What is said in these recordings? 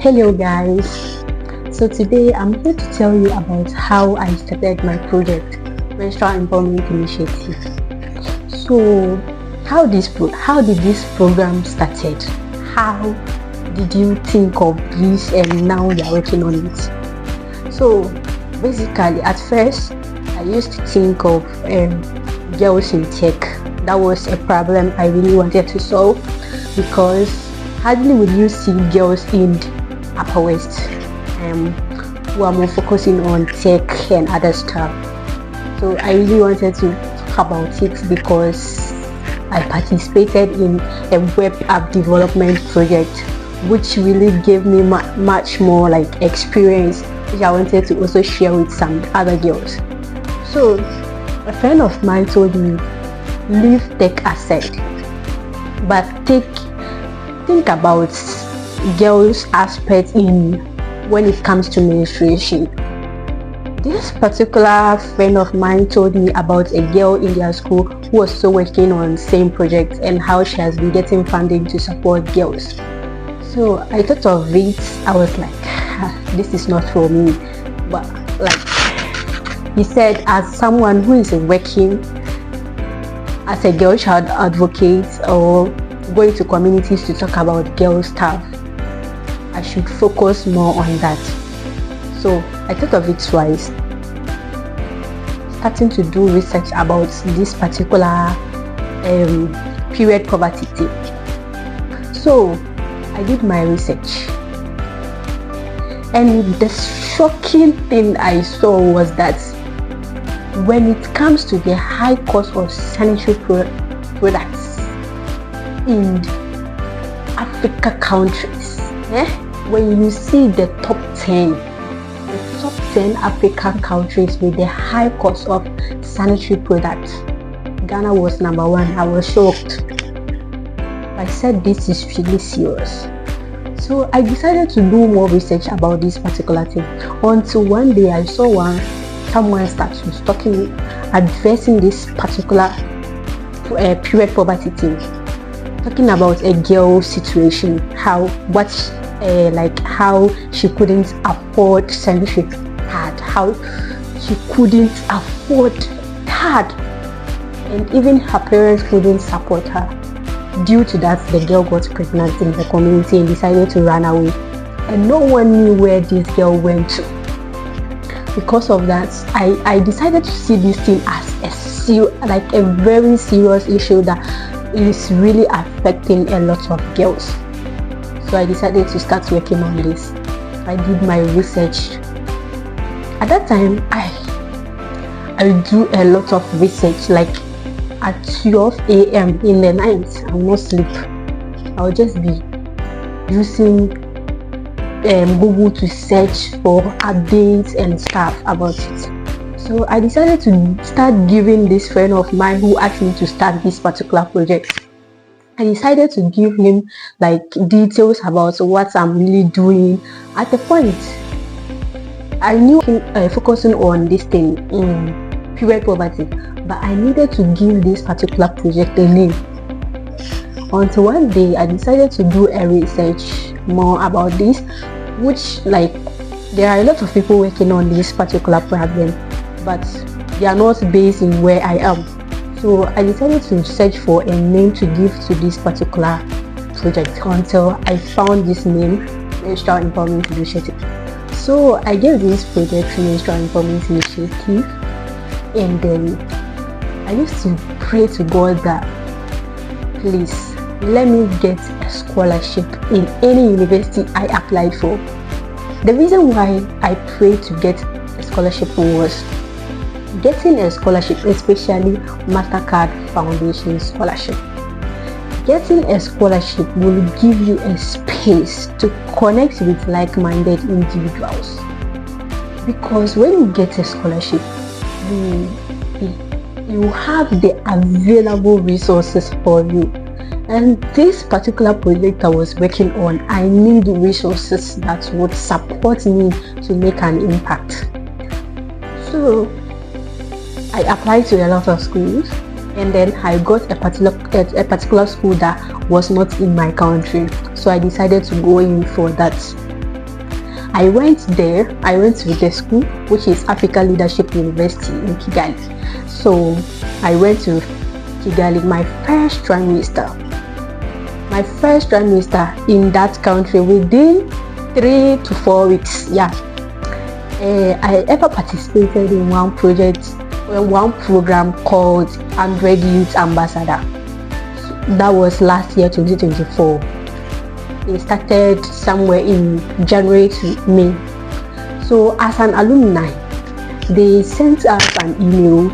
Hello guys, so today I'm here to tell you about how I started my project, Menstrual Empowerment Initiative. So how did this program started? How did you think of this and now you're working on it? So basically at first I used to think of girls in tech. That was a problem I really wanted to solve because hardly would you see girls in Upper West who are more focusing on tech and other stuff. So I really wanted to talk about it because I participated in a web app development project which really gave me much more like experience, which I wanted to also share with some other girls. So a friend of mine told me, leave tech aside, but think about girls' aspect in when it comes to menstruation. This particular friend of mine told me about a girl in their school who was also working on same project and how she has been getting funding to support girls. So I thought of it. I was like, this is not for me. But like he said, as someone who is working as a girl child advocate or going to communities to talk about girl stuff, I should focus more on that. So I thought of it twice, starting to do research about this particular period poverty thing. So I did my research, and the shocking thing I saw was that when it comes to the high cost of sanitary products in Africa countries, when you see the top 10 African countries with the high cost of sanitary products, Ghana was number one. I was shocked. I said this is really serious. So I decided to do more research about this particular thing, until one day I saw someone started talking, addressing this particular period poverty thing, talking about a girl situation, how she couldn't afford sanitary pad, how she couldn't afford pad, and even her parents couldn't support her. Due to that, the girl got pregnant in the community and decided to run away, and no one knew where this girl went to. Because of that, I decided to see this thing as a very serious issue that is really affecting a lot of girls. So I decided to start working on this. I did my research. At that time, I do a lot of research, like at 12 a.m. in the night. I will not sleep. I'll just be using Google to search for updates and stuff about it. So I decided to start giving this friend of mine who asked me to start this particular project, I decided to give him like details about what I'm really doing. At the point, I knew him focusing on this thing, period poverty, but I needed to give this particular project a name. Until one day I decided to do a research more about this, which there are a lot of people working on this particular problem, but they are not based in where I am. So I decided to search for a name to give to this particular project until I found this name, Menstrual Empowerment Initiative. So I gave this project Menstrual Empowerment Initiative, and then I used to pray to God that please let me get a scholarship in any university I applied for. The reason why I prayed to get a scholarship was getting a scholarship, especially MasterCard Foundation scholarship. Getting a scholarship will give you a space to connect with like-minded individuals, because when you get a scholarship, you have the available resources for you. And this particular project I was working on, I need resources that would support me to make an impact. So I applied to a lot of schools, and then I got a particular school that was not in my country. So I decided to go in for that. I went there. I went to the school, which is Africa Leadership University in Kigali. So I went to Kigali, my first trimester in that country within 3 to 4 weeks. Yeah. I ever participated in one program called 100 Youth Ambassador. That was last year, 2024. It started somewhere in January to May. So as an alumni, they sent us an email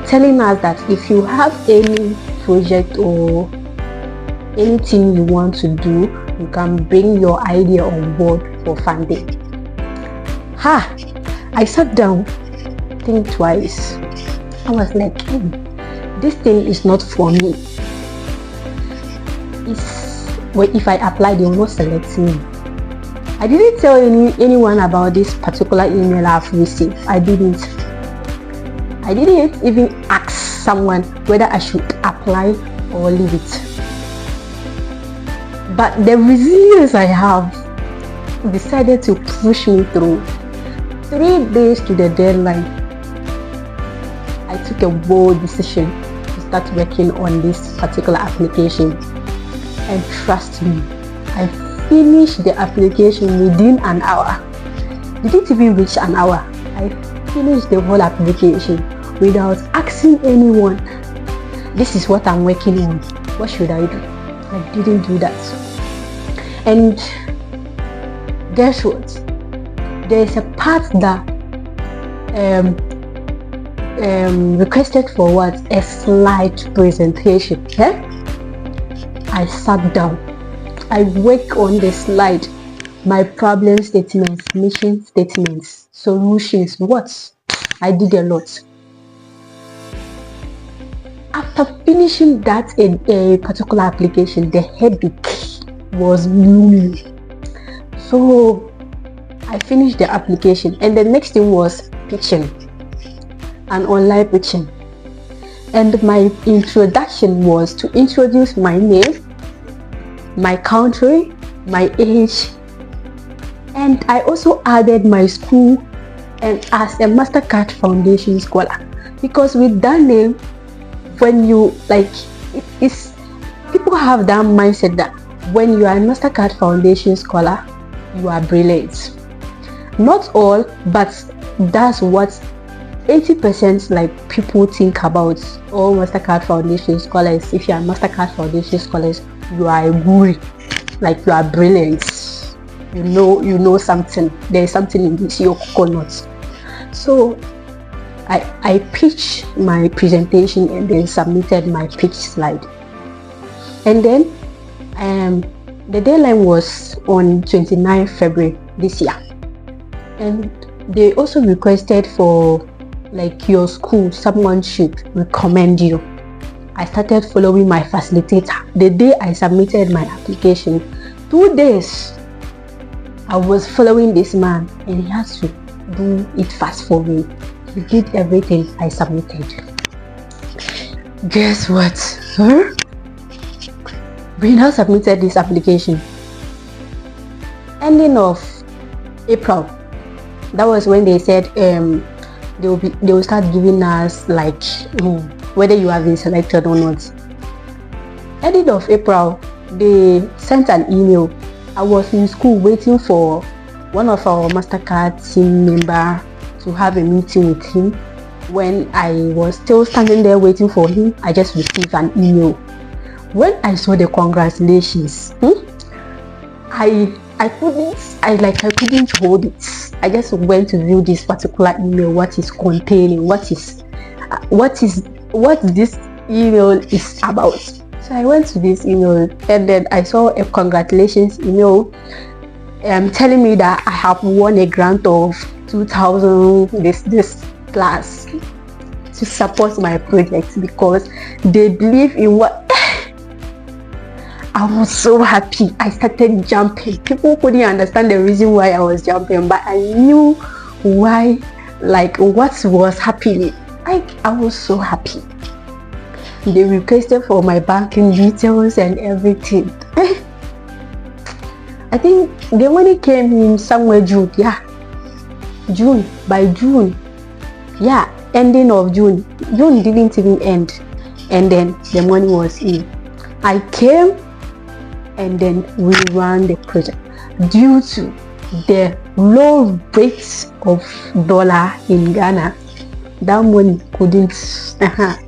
telling us that if you have any project or anything you want to do, you can bring your idea on board for funding. I sat down, think twice. I was like, this thing is not for me. If I apply, they will not select me. I didn't tell anyone about this particular email I've received. I didn't even ask someone whether I should apply or leave it. But the resilience I have decided to push me through. 3 days to the deadline, I took a bold decision to start working on this particular application. And trust me, I finished the application within an hour. Didn't even reach an hour. I finished the whole application without asking anyone, this is what I'm working on, what should I do? I didn't do that. And guess what? There's a part that requested for what? A slide presentation. I sat down. I worked on the slide. My problem statements, mission statements, solutions, what? I did a lot. After finishing that a particular application, the headache was looming. So I finished the application, and the next thing was pitching, an online pitching. And my introduction was to introduce my name, my country, my age, and I also added my school and as a MasterCard Foundation scholar, because with that name, when you people have that mindset that when you are a MasterCard Foundation scholar, you are brilliant. Not all, but that's what 80% people think about all MasterCard Foundation scholars. If you are MasterCard Foundation scholars, you are a guru, you are brilliant. You know something. There is something in this your coconut. So I pitched my presentation and then submitted my pitch slide. And then the deadline was on 29 February this year. And they also requested for your school, someone should recommend you. I started following my facilitator. The day I submitted my application, 2 days, I was following this man and he had to do it fast for me. He did everything I submitted. Guess what? We now submitted this application. Ending of April. That was when they said they will start giving us whether you have been selected or not. Ending of April, they sent an email. I was in school waiting for one of our MasterCard team member to have a meeting with him. When I was still standing there waiting for him, I just received an email. When I saw the congratulations, I couldn't hold it. I just went to view this particular email, what is containing, what this email is about. So I went to this email and then I saw a congratulations email telling me that I have won a grant of 2,000 this class to support my project because they believe in what. I was so happy. I started jumping. People couldn't understand the reason why I was jumping, but I knew why, what was happening. I was so happy. They requested for my banking details and everything. I think the money came in somewhere June. Yeah, June. By June, yeah, ending of June. June didn't even end, and then the money was in. I came, and then we ran the project due to the low rates of dollar in Ghana. That money couldn't.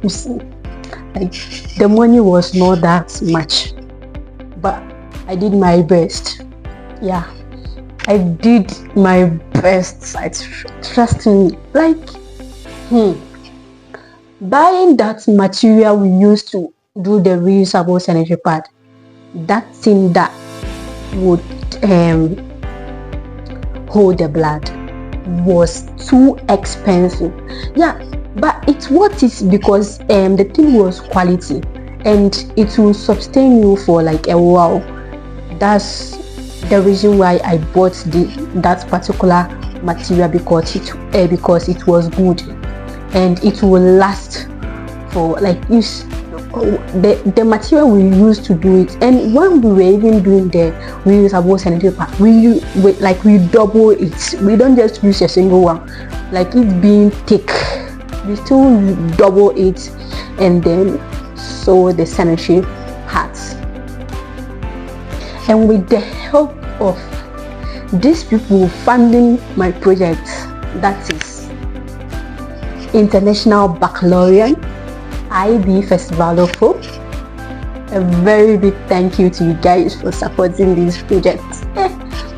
You see, like the money was not that much, but I did my best. Yeah, I did my best. Trust me. Like, buying that material we used to do the reusable sanitary pad, that thing that would hold the blood, was too expensive. Yeah, but it's worth it because the thing was quality and it will sustain you for like a while. That's the reason why I bought that particular material, because it was good and it will last for like the material we used to do it. And when we were even doing the reusable sanitary pad, we double it. We don't just use a single one, like it being thick, we still double it and then sew the sanitary pads. And with the help of these people funding my project, that is International Baccalaureate IB Festival of Hope, a very big thank you to you guys for supporting this project.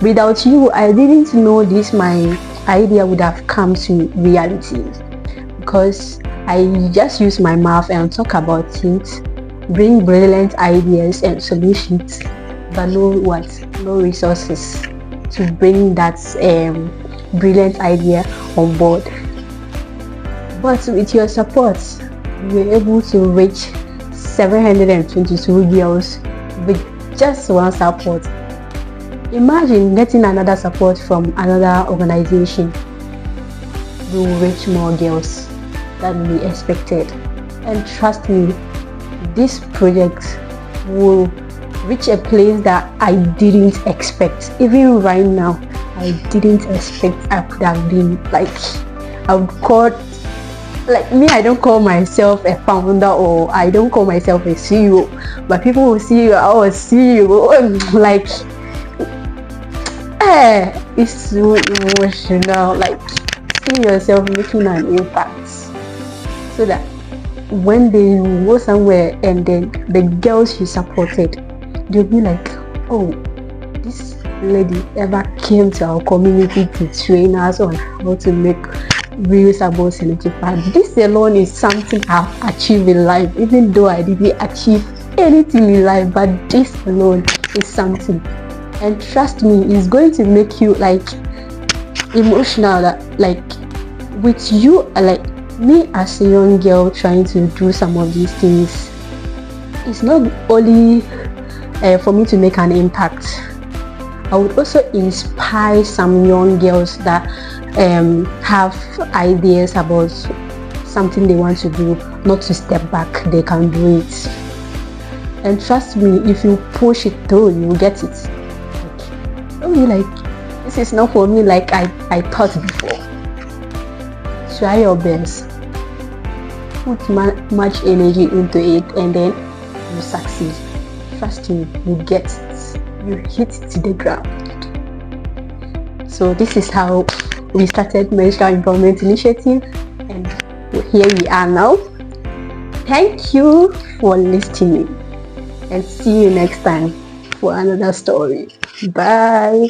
Without you, I didn't know this my idea would have come to reality, because I just use my mouth and talk about it, bring brilliant ideas and solutions, but no resources to bring that brilliant idea on board. But with your support, we were able to reach 722 girls with just one support. Imagine getting another support from another organization. We will reach more girls than we expected. And trust me, this project will reach a place that I didn't expect. Even right now, I didn't expect I could have been like, I would call, like me, I don't call myself a founder or I don't call myself a CEO, but people will see you, oh, CEO, like, it's so emotional, like seeing yourself making an impact, so that when they go somewhere and then the girls she supported, they'll be like, oh, this lady ever came to our community to train us on how to make reusable sanitary pads. This alone is something I've achieved in life, even though I didn't achieve anything in life, but this alone is something. And trust me, it's going to make you like emotional, like with you, like me as a young girl trying to do some of these things. It's not only for me to make an impact, I would also inspire some young girls that have ideas about something they want to do, not to step back, they can do it. And trust me, if you push it through, you will get it. Don't be like, this is not for me like I thought before. Try your best, put much energy into it, and then you succeed. Trust me, you get it, you hit it to the ground. So this is how we started Menstrual Empowerment Initiative, and here we are now. Thank you for listening, and see you next time for another story. Bye.